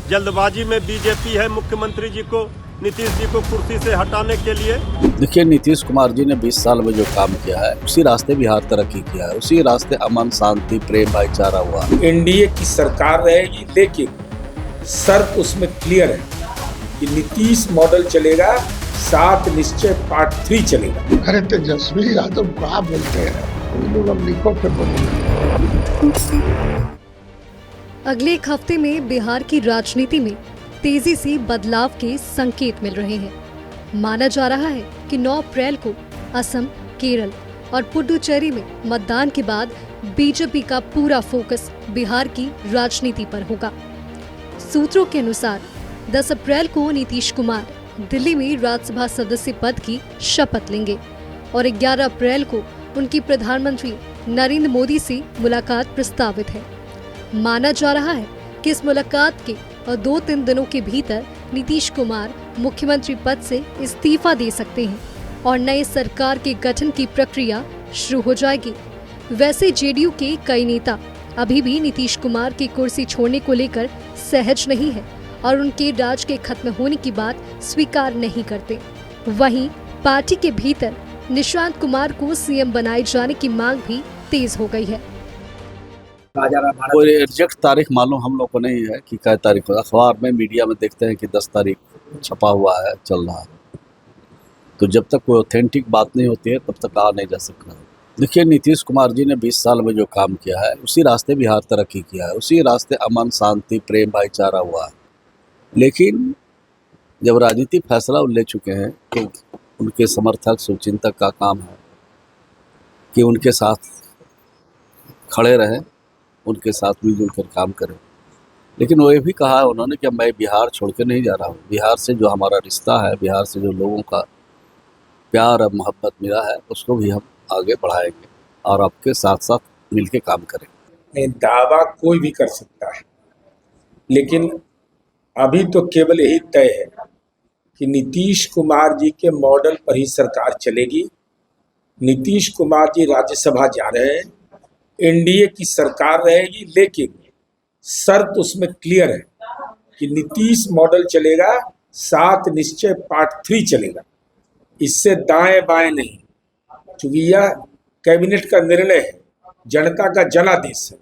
जल्दबाजी में बीजेपी है मुख्यमंत्री जी को, नीतीश जी को कुर्सी से हटाने के लिए। देखिए, नीतीश कुमार जी ने 20 साल में जो काम किया है उसी रास्ते बिहार तरक्की किया है, उसी रास्ते अमन शांति प्रेम भाईचारा हुआ। एनडीए की सरकार रहेगी, लेकिन शर्त उसमें क्लियर है कि नीतीश मॉडल चलेगा, 7 निश्चय पार्ट 3 चलेगा। अरे तेजस्वी यादव क्या बोलते हैं, लोग अब लिखो पे अगले एक हफ्ते में बिहार की राजनीति में तेजी से बदलाव के संकेत मिल रहे हैं। माना जा रहा है कि 9 अप्रैल को असम, केरल और पुडुचेरी में मतदान के बाद बीजेपी का पूरा फोकस बिहार की राजनीति पर होगा। सूत्रों के अनुसार 10 अप्रैल को नीतीश कुमार दिल्ली में राज्यसभा सदस्य पद की शपथ लेंगे और 11 अप्रैल को उनकी प्रधानमंत्री नरेंद्र मोदी से मुलाकात प्रस्तावित है। माना जा रहा है कि इस मुलाकात के और 2-3 दिनों के भीतर नीतीश कुमार मुख्यमंत्री पद से इस्तीफा दे सकते हैं और नए सरकार के गठन की प्रक्रिया शुरू हो जाएगी। वैसे जेडीयू के कई नेता अभी भी नीतीश कुमार की कुर्सी छोड़ने को लेकर सहज नहीं है और उनके राज के खत्म होने की बात स्वीकार नहीं करते। वहीं पार्टी के भीतर निशांत कुमार को सीएम बनाए जाने की मांग भी तेज हो गई है। कोई एग्जैक्ट तारीख मालूम हम लोग को नहीं है कि क्या तारीख हो। अखबार में मीडिया में देखते हैं कि 10 तारीख छपा हुआ है, चल रहा है। तो जब तक कोई ऑथेंटिक बात नहीं होती है तब तक आ नहीं जा सकता। देखिए, नीतीश कुमार जी ने 20 साल में जो काम किया है उसी रास्ते बिहार तरक्की किया है, उसी रास्ते अमन शांति प्रेम भाईचारा हुआ है। लेकिन जब राजनीतिक फैसला ले चुके हैं तो उनके समर्थक शुभचिंतक का काम है कि उनके साथ खड़े रहें, उनके साथ मिलजुल कर काम करें। लेकिन वो ये भी कहा है उन्होंने कि मैं बिहार छोड़ के नहीं जा रहा हूँ। बिहार से जो हमारा रिश्ता है, बिहार से जो लोगों का प्यार और मोहब्बत मिला है उसको भी हम आगे बढ़ाएंगे और आपके साथ साथ मिलके काम करेंगे। दावा कोई भी कर सकता है, लेकिन अभी तो केवल यही तय है कि नीतीश कुमार जी के मॉडल पर ही सरकार चलेगी। नीतीश कुमार जी राज्यसभा जा रहे हैं, एनडीए की सरकार रहेगी, लेकिन शर्त उसमें क्लियर है कि नीतीश मॉडल चलेगा, 7 निश्चय पार्ट 3 चलेगा। इससे दाएं बाएं नहीं, क्योंकि यह कैबिनेट का निर्णय है, जनता का जनादेश है,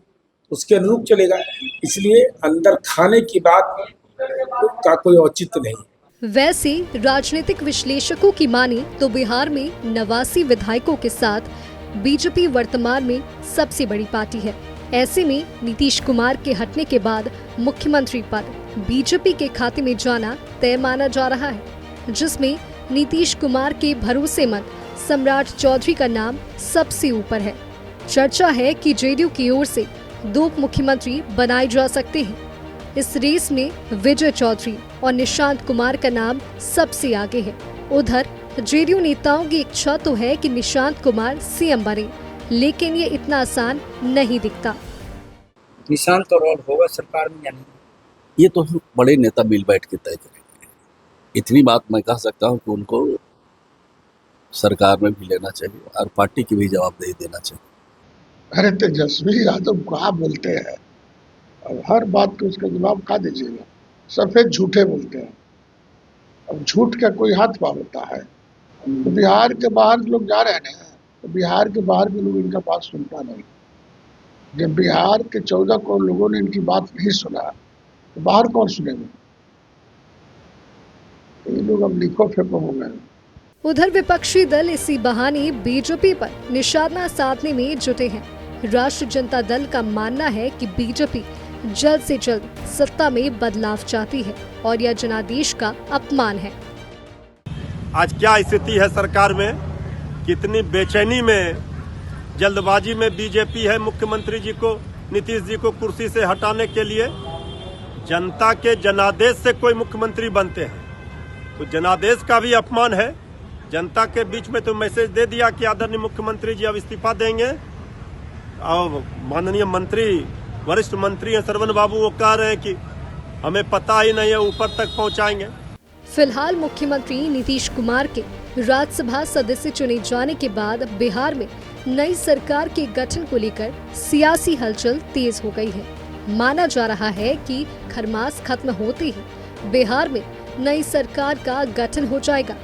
उसके अनुरूप चलेगा। इसलिए अंदर खाने की बात का कोई औचित्य नहीं। वैसे राजनीतिक विश्लेषकों की माने तो बिहार में 89 विधायकों के साथ बीजेपी वर्तमान में सबसे बड़ी पार्टी है। ऐसे में नीतीश कुमार के हटने के बाद मुख्यमंत्री पद बीजेपी के खाते में जाना तय माना जा रहा है, जिसमें नीतीश कुमार के भरोसेमंद सम्राट चौधरी का नाम सबसे ऊपर है। चर्चा है कि जेडीयू की ओर से 2 मुख्यमंत्री बनाए जा सकते हैं। इस रेस में विजय चौधरी और निशांत कुमार का नाम सबसे आगे है। उधर जेडीयू नेताओं की इच्छा तो है कि निशांत कुमार सीएम बने, लेकिन ये इतना आसान नहीं दिखता। निशांत का रोल होगा सरकार में या नहीं, ये तो बड़े नेता मिल बैठ के तय करेंगे। इतनी बात मैं कह सकता हूँ कि उनको सरकार में भी लेना चाहिए और पार्टी की भी जवाबदेही देना चाहिए। अरे तेजस्वी यादव क्या बोलते हैं, अब हर बात को उसका जवाब क्या दीजिएगा। सफेद झूठे बोलते हैं, अब झूठ का कोई हाथ पार होता है। तो बिहार के बाहर लोग जा रहे हैं, तो बिहार के बाहर के लोग इनका बात सुनता नहीं। जब बिहार के 14 करोड़ लोगों ने इनकी बात नहीं सुना तो बाहर कौन सुनेगा। ये लोग अब लिखो फेंको हो गए। उधर विपक्षी दल इसी बहाने बीजेपी पर निशाना साधने में जुटे हैं। राष्ट्रीय जनता दल का मानना है कि बीजेपी जल्द से जल्द सत्ता में बदलाव चाहती है और यह जनादेश का अपमान है। आज क्या स्थिति है सरकार में, कितनी बेचैनी में, जल्दबाजी में बीजेपी है मुख्यमंत्री जी को, नीतीश जी को कुर्सी से हटाने के लिए। जनता के जनादेश से कोई मुख्यमंत्री बनते हैं तो जनादेश का भी अपमान है। जनता के बीच में तो मैसेज दे दिया कि आदरणीय मुख्यमंत्री जी अब इस्तीफा देंगे और माननीय मंत्री, वरिष्ठ मंत्री हैं सरवन बाबू, वो कह रहे हैं कि हमें पता ही नहीं है, ऊपर तक पहुंचाएंगे। फिलहाल मुख्यमंत्री नीतीश कुमार के राज्यसभा सदस्य चुने जाने के बाद बिहार में नई सरकार के गठन को लेकर सियासी हलचल तेज हो गई है। माना जा रहा है कि खरमास खत्म होते ही बिहार में नई सरकार का गठन हो जाएगा।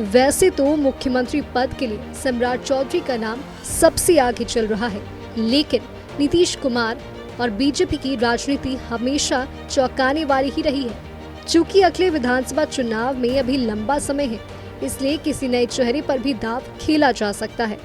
वैसे तो मुख्यमंत्री पद के लिए सम्राट चौधरी का नाम सबसे आगे चल रहा है, लेकिन नीतीश कुमार और बीजेपी की राजनीति हमेशा चौंकाने वाली ही रही है। चूंकि अगले विधानसभा चुनाव में अभी लंबा समय है, इसलिए किसी नए चेहरे पर भी दांव खेला जा सकता है।